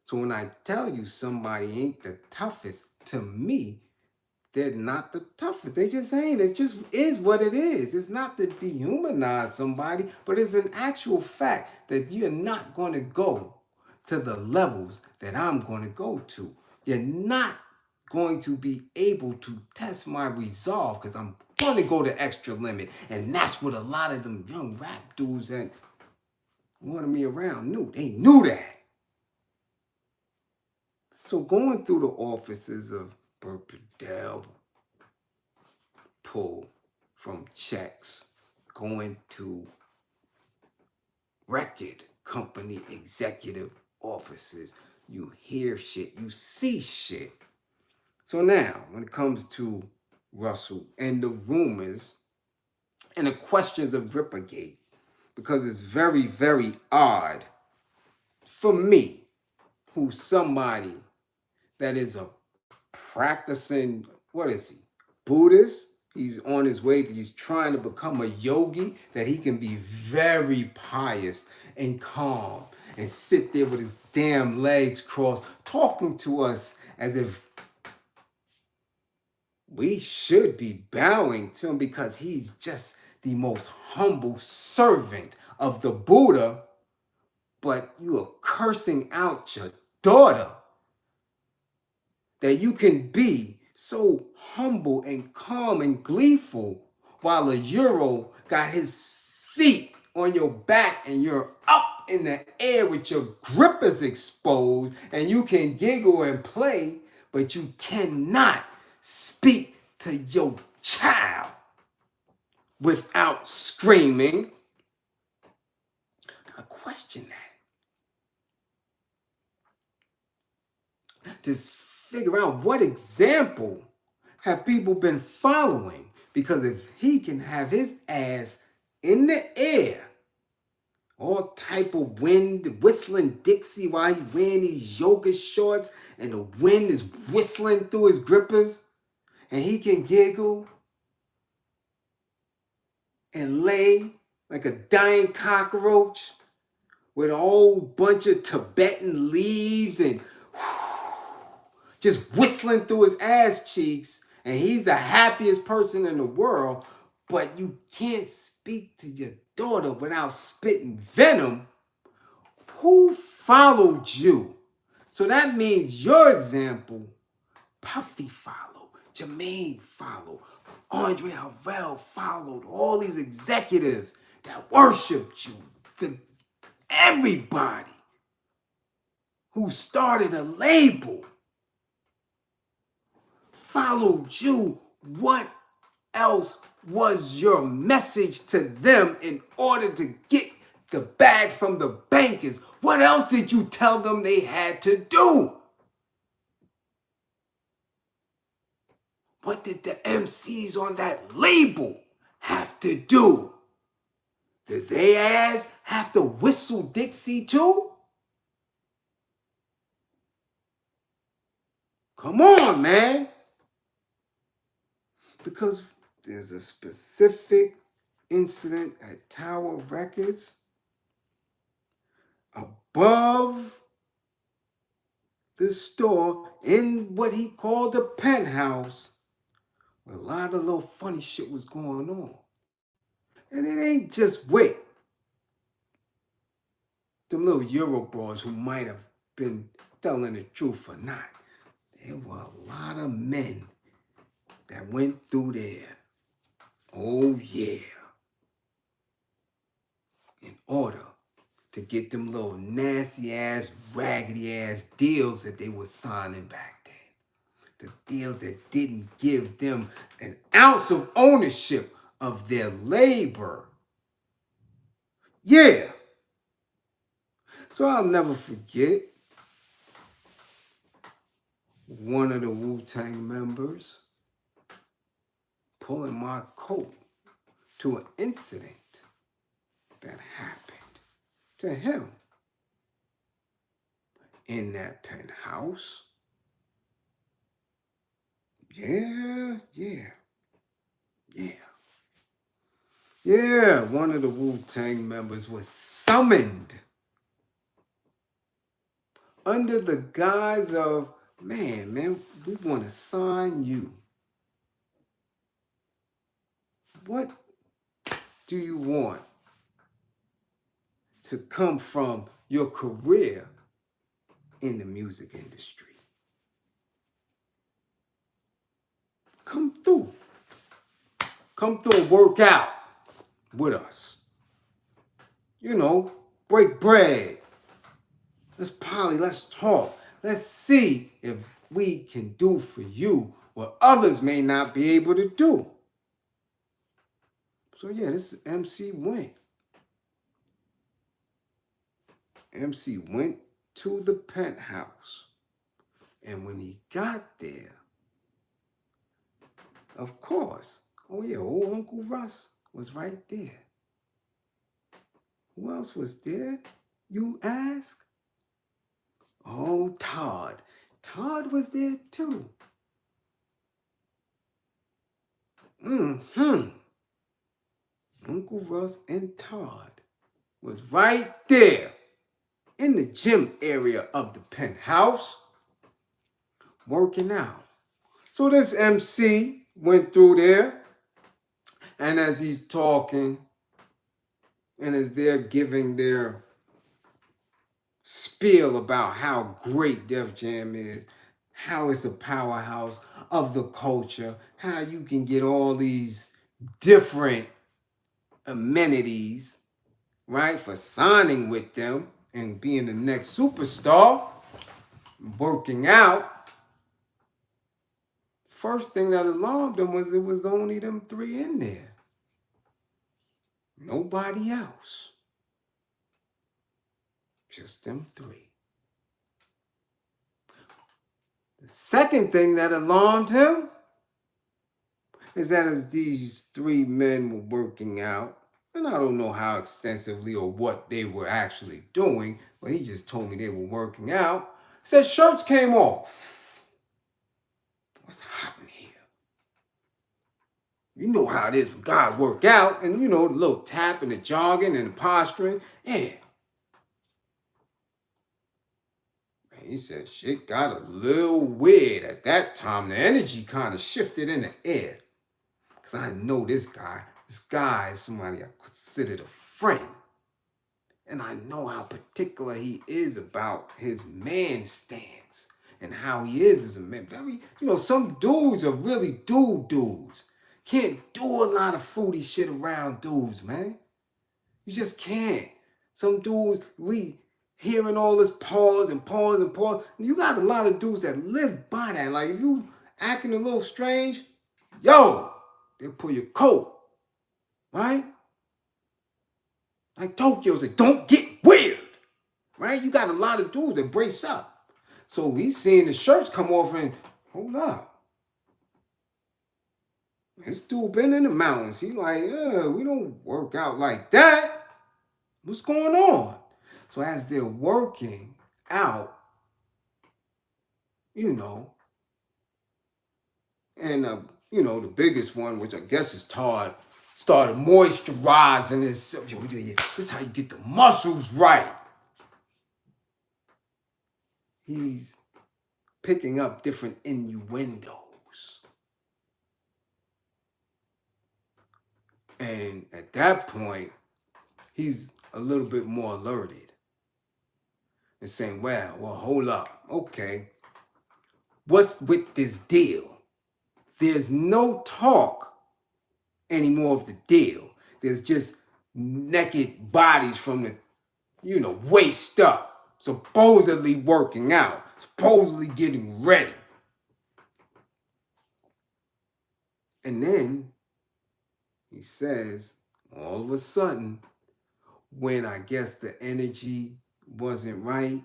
So when I tell you somebody ain't the toughest, to me, they're not the toughest. They just ain't. It just is what it is. It's not to dehumanize somebody, but it's an actual fact that you're not going to go to the levels that I'm going to go to. You're not going to be able to test my resolve because I'm going to go the extra limit. And that's what a lot of them young rap dudes that wanted me around knew. They knew that. So going through the offices of Burpedale, pull from checks, going to record company executive offices, you hear shit, you see shit. So now, when it comes to Russell, and the rumors and the questions of Rippergate, because it's very, very odd for me, who's somebody that is a practicing, what is he, Buddhist. He's on his way he's trying to become a yogi, that he can be very pious and calm and sit there with his damn legs crossed, talking to us as if we should be bowing to him because he's just the most humble servant of the Buddha, but you are cursing out your daughter, that you can be so humble and calm and gleeful while a Euro got his feet on your back and you're up in the air with your grippers exposed and you can giggle and play, but you cannot speak to your child without screaming. I question that. Just figure out what example have people been following, because if he can have his ass in the air, all type of wind, whistling Dixie while he wearing these yoga shorts and the wind is whistling through his grippers, and he can giggle and lay like a dying cockroach with a whole bunch of Tibetan leaves and just whistling through his ass cheeks, and he's the happiest person in the world, but you can't speak to your daughter without spitting venom. Who followed you? So that means your example, Puffy followed, Jermaine followed, Andre Harrell followed, all these executives that worshiped you, everybody who started a label followed you. What else was your message to them in order to get the bag from the bankers? What else did you tell them they had to do? What did the MCs on that label have to do? Did they ass have to whistle Dixie too? Come on, man. Because there's a specific incident at Tower Records above the store in what he called the penthouse, where a lot of little funny shit was going on. And it ain't just with them little Euro bros who might have been telling the truth or not. There were a lot of men that went through there. Oh yeah. In order to get them little nasty ass, raggedy ass deals that they were signing back then. The deals that didn't give them an ounce of ownership of their labor. Yeah. So I'll never forget one of the Wu-Tang members pulling my coat to an incident that happened to him in that penthouse. Yeah. One of the Wu-Tang members was summoned under the guise of, man, we want to sign you. What do you want to come from your career in the music industry? Come through and work out with us. You know, break bread. Let's poly, let's talk. Let's see if we can do for you what others may not be able to do. So yeah, this MC went. MC went to the penthouse. And when he got there, Of course. Oh yeah, old Uncle Russ was right there. Who else was there, you ask? Oh, Todd. Todd was there too. Mm-hmm. Uncle Russ and Todd was right there in the gym area of the penthouse working out. So this MC went through there, and as he's talking, and as they're giving their spiel about how great Def Jam is, how it's a powerhouse of the culture, how you can get all these different amenities, right, for signing with them and being the next superstar, working out. First thing that alarmed them was it was only them three in there. Nobody else. Just them three. The second thing that alarmed him is that as these three men were working out, and I don't know how extensively or what they were actually doing, but he just told me they were working out, said shirts came off. What's happening here? You know how it is when guys work out, and you know, the little tap and the jogging and the posturing. Yeah. And he said shit got a little weird at that time. The energy kind of shifted in the air. Because I know this guy. This guy is somebody I considered a friend. And I know how particular he is about his man stance and how he is as a man. Very, some dudes are really dudes. Can't do a lot of fruity shit around dudes, man. You just can't. Some dudes, we hearing all this pause and pause and pause. You got a lot of dudes that live by that. Like, if you acting a little strange, yo, they'll pull your coat, right? Like Tokyo said, don't get weird, right? You got a lot of dudes that brace up. So he's seeing the shirts come off and, hold up. This dude been in the mountains. He like, we don't work out like that. What's going on? So as they're working out, and the biggest one, which I guess is Todd, started moisturizing himself. Yo, this is how you get the muscles right. He's picking up different innuendos. And at that point, he's a little bit more alerted and saying, well, hold up. Okay. What's with this deal? There's no talk anymore of the deal. There's just naked bodies from the, waist up, supposedly working out, supposedly getting ready. And then he says, all of a sudden, when I guess the energy wasn't right,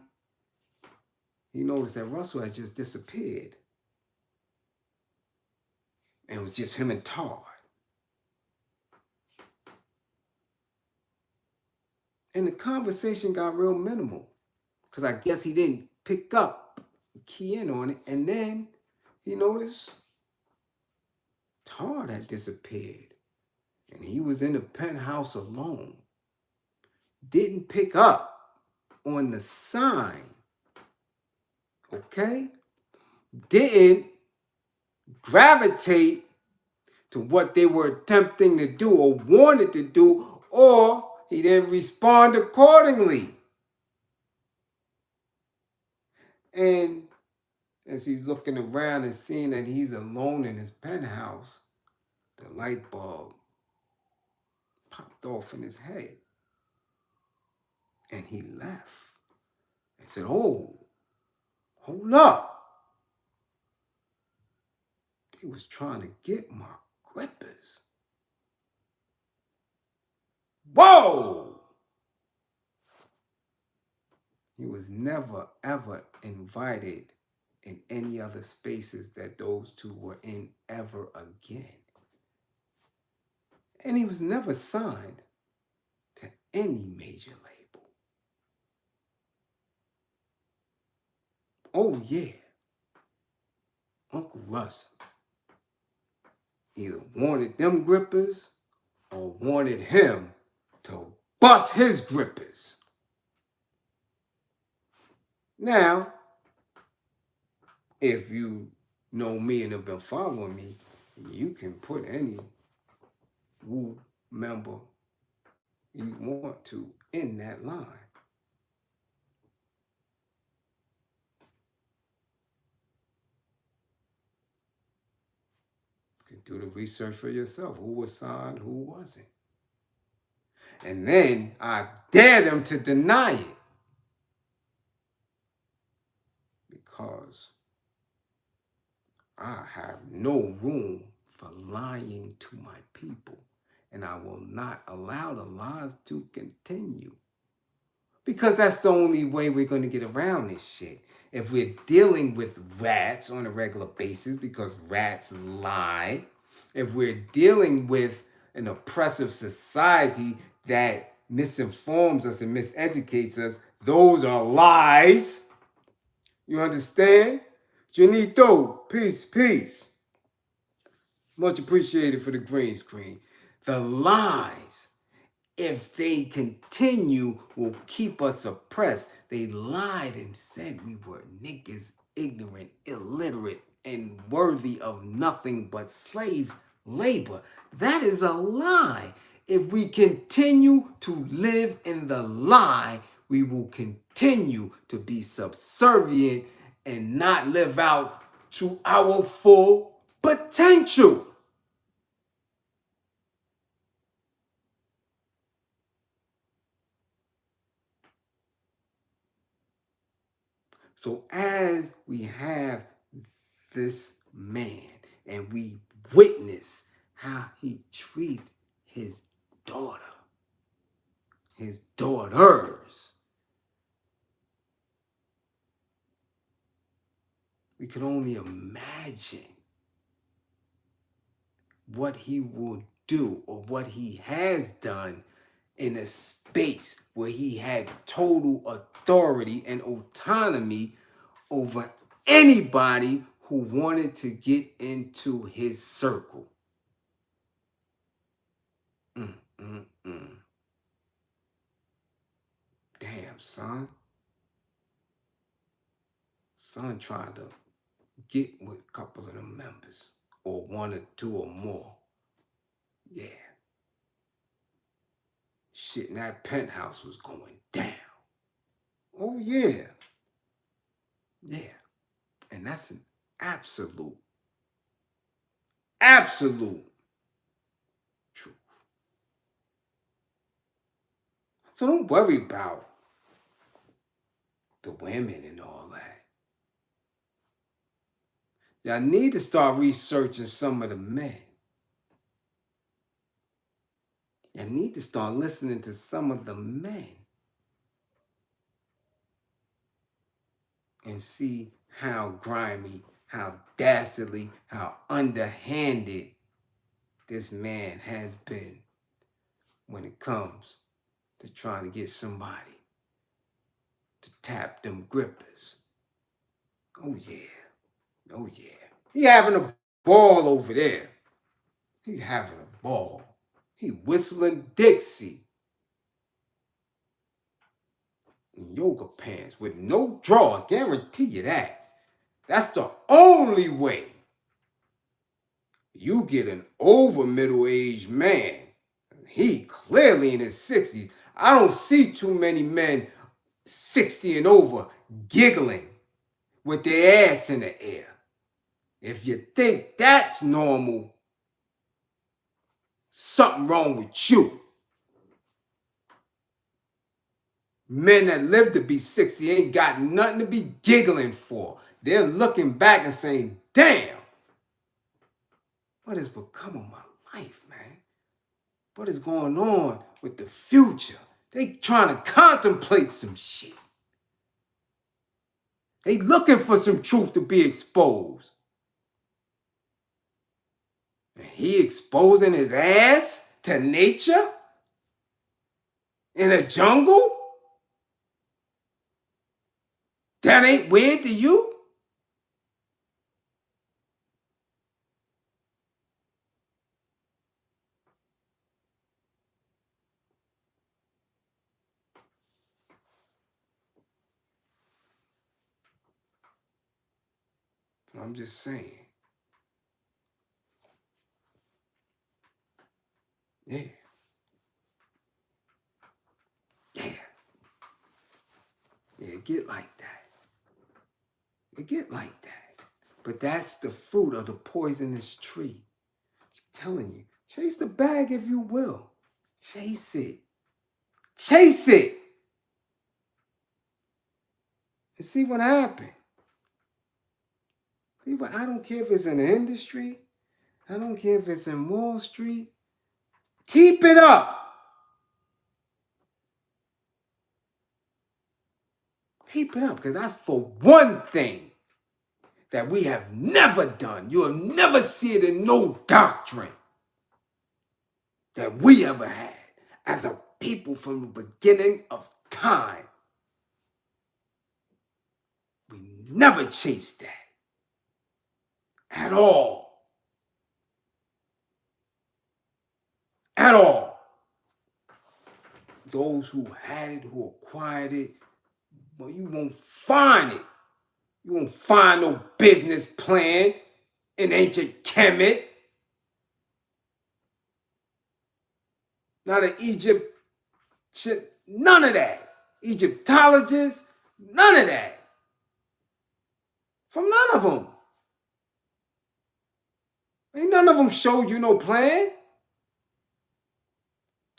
he noticed that Russell had just disappeared. And it was just him and Todd. And the conversation got real minimal. Because I guess he didn't pick up, key in on it. And then he noticed Todd had disappeared. And he was in the penthouse alone. Didn't pick up on the sign. Okay? Didn't gravitate to what they were attempting to do or wanted to do, or he didn't respond accordingly. And as he's looking around and seeing that he's alone in his penthouse, the light bulb popped off in his head. And he left and said, oh, hold up. He was trying to get my grippers. Whoa! He was never, ever invited in any other spaces that those two were in ever again. And he was never signed to any major label. Oh yeah, Uncle Russ either wanted them grippers or wanted him to bust his grippers. Now, if you know me and have been following me, you can put any Wu member you want to in that line. You can do the research for yourself. Who was signed, who wasn't. And then I dare them to deny it. Because I have no room for lying to my people. And I will not allow the lies to continue. Because that's the only way we're going to get around this shit. If we're dealing with rats on a regular basis, because rats lie, if we're dealing with an oppressive society that misinforms us and miseducates us, those are lies. You understand? Janito, peace, peace. Much appreciated for the green screen. The lies, if they continue, will keep us oppressed. They lied and said we were niggas, ignorant, illiterate, and worthy of nothing but slave labor. That is a lie. If we continue to live in the lie, we will continue to be subservient and not live out to our full potential. So as we have this man and we witness how he treats his daughter, his daughters, we can only imagine what he will do or what he has done in a space where he had total authority and autonomy over anybody who wanted to get into his circle. Damn, son. Son tried to get with a couple of them members, or one or two or more. Yeah. Shit in that penthouse was going down. Oh, yeah. Yeah. And that's an absolute truth. So don't worry about the women and all that. Y'all need to start researching some of the men. Y'all need to start listening to some of the men and see how grimy, how dastardly, how underhanded this man has been when it comes to trying to get somebody to tap them grippers. Oh yeah. Oh yeah. He having a ball over there. He's having a ball. He whistling Dixie in yoga pants with no drawers. Guarantee you that. That's the only way you get an over middle-aged man. He clearly in his 60s. I don't see too many men 60 and over giggling with their ass in the air. If you think that's normal, something wrong with you. Men that live to be 60 ain't got nothing to be giggling for. They're looking back and saying, damn, what has become of my life, man? What is going on with the future? They trying to contemplate some shit. They looking for some truth to be exposed. And he exposing his ass to nature in a jungle? That ain't weird to you? I'm just saying. Yeah. Yeah. Yeah, it get like that. It get like that. But that's the fruit of the poisonous tree. I'm telling you, chase the bag if you will. Chase it. Chase it. And see what happens. People, I don't care if it's in the industry. I don't care if it's in Wall Street. Keep it up. Keep it up, because that's for one thing that we have never done. You'll never see it in no doctrine that we ever had as a people from the beginning of time. We never chased that at all. At all. Those who had it, who acquired it, well, you won't find it. You won't find no business plan in ancient Kemet. Not an Egypt, none of that. Egyptologists, none of that. From none of them. Ain't none of them showed you no plan.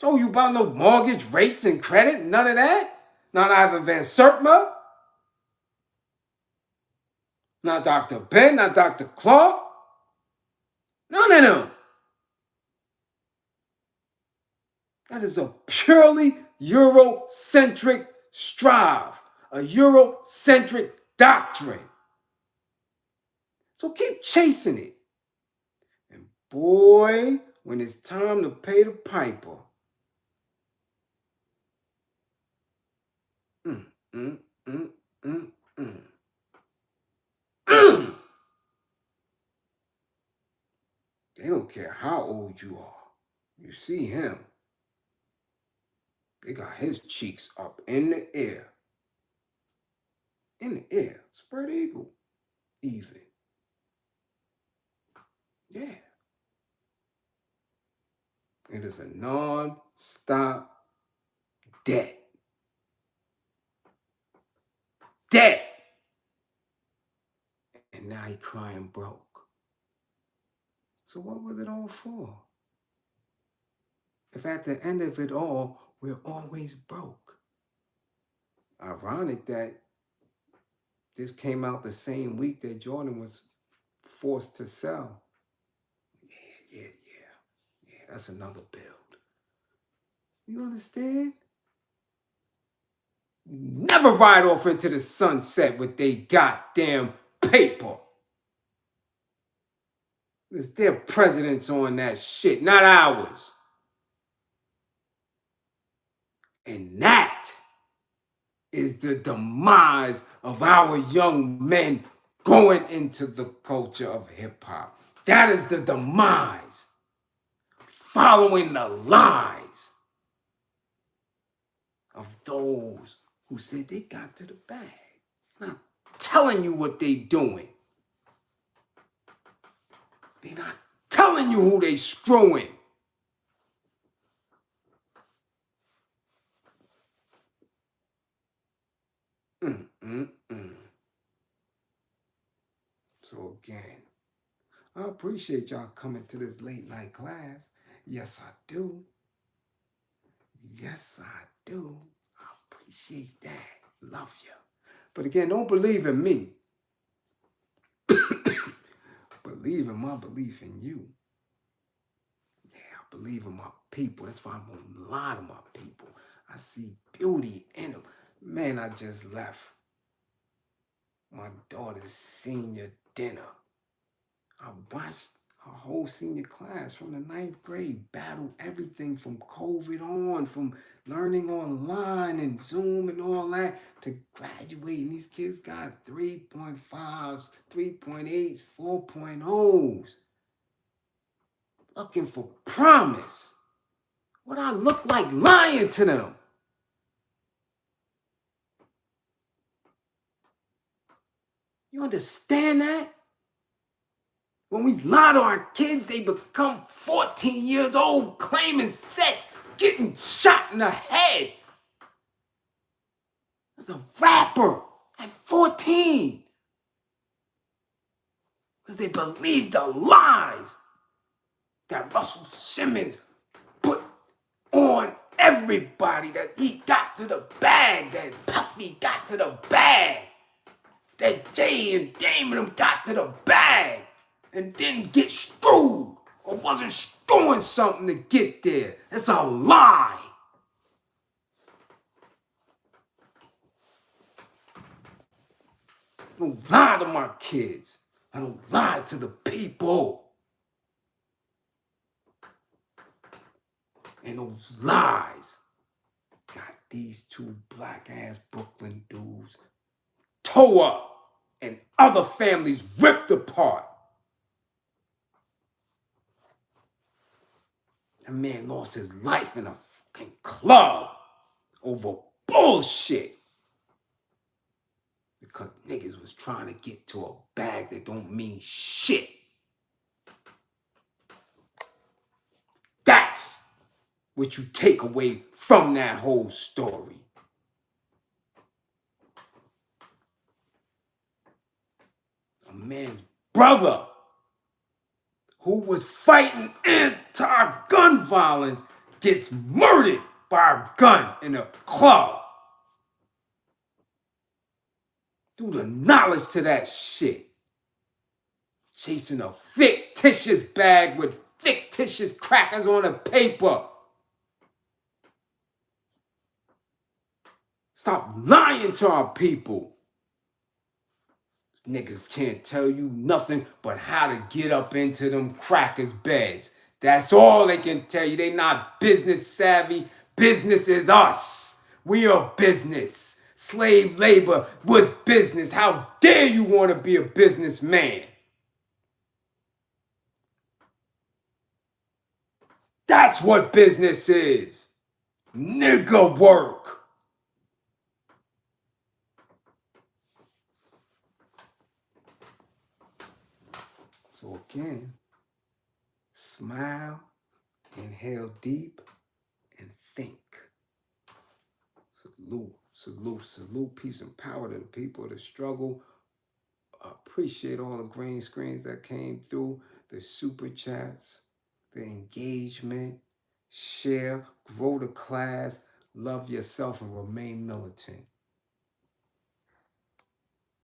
Told you about no mortgage rates and credit, none of that. Not Ivan Van Sertma. Not Dr. Ben, not Dr. Clark. None of them. That is a purely Eurocentric strive, a Eurocentric doctrine. So keep chasing it. And boy, when it's time to pay the piper, mm, mm, mm, mm, mm. They don't care how old you are. You see him. They got his cheeks up in the air. In the air. Spread eagle. Even. Yeah. It is a non-stop debt. Debt. And now he crying broke. So what was it all for? If at the end of it all, we're always broke. Ironic that this came out the same week that Jordan was forced to sell. Yeah. That's another build. You understand? Never ride off into the sunset with they goddamn paper. It's their presidents on that shit, not ours. And that is the demise of our young men going into the culture of hip-hop. That is the demise. Following the lies of those who said they got to the bag. I'm telling you what they doing. They're not telling you who they screwing. So again, I appreciate y'all coming to this late night class. Yes, I do. Yes, I do. I appreciate that. Love you. But again, don't believe in me. Believe in my belief in you. Yeah, I believe in my people. That's why I'm going to lie to my people. I see beauty in them. Man, I just left my daughter's senior dinner. I watched her whole senior class from the 9th grade battle everything from COVID on, from learning online and Zoom and all that to graduating. These kids got 3.5s, 3.8s, 4.0s. Looking for promise. What I look like lying to them. You understand that? When we lie to our kids, they become 14 years old, claiming sex, getting shot in the head. As a rapper at 14. Because they believe the lies that Russell Simmons put on everybody, that he got to the bag, that Puffy got to the bag, that Jay and Damon got to the bag and didn't get screwed or wasn't screwing something to get there. It's a lie. I don't lie to my kids. I don't lie to the people. And those lies got these two black-ass Brooklyn dudes tore up and other families ripped apart. A man lost his life in a fucking club over bullshit. Because niggas was trying to get to a bag that don't mean shit. That's what you take away from that whole story. A man's brother who was fighting anti-gun violence gets murdered by a gun in a club. Due to knowledge to that shit. Chasing a fictitious bag with fictitious crackers on the paper. Stop lying to our people. Niggas can't tell you nothing but how to get up into them crackers' beds. That's all they can tell you. They not business savvy. Business is us. We are business. Slave labor was business. How dare you want to be a businessman? That's what business is. Nigga work. So again, smile, inhale deep, and think. Salute, salute, salute. Peace and power to the people of the struggle. Appreciate all the green screens that came through, the super chats, the engagement. Share, grow the class, love yourself, and remain militant.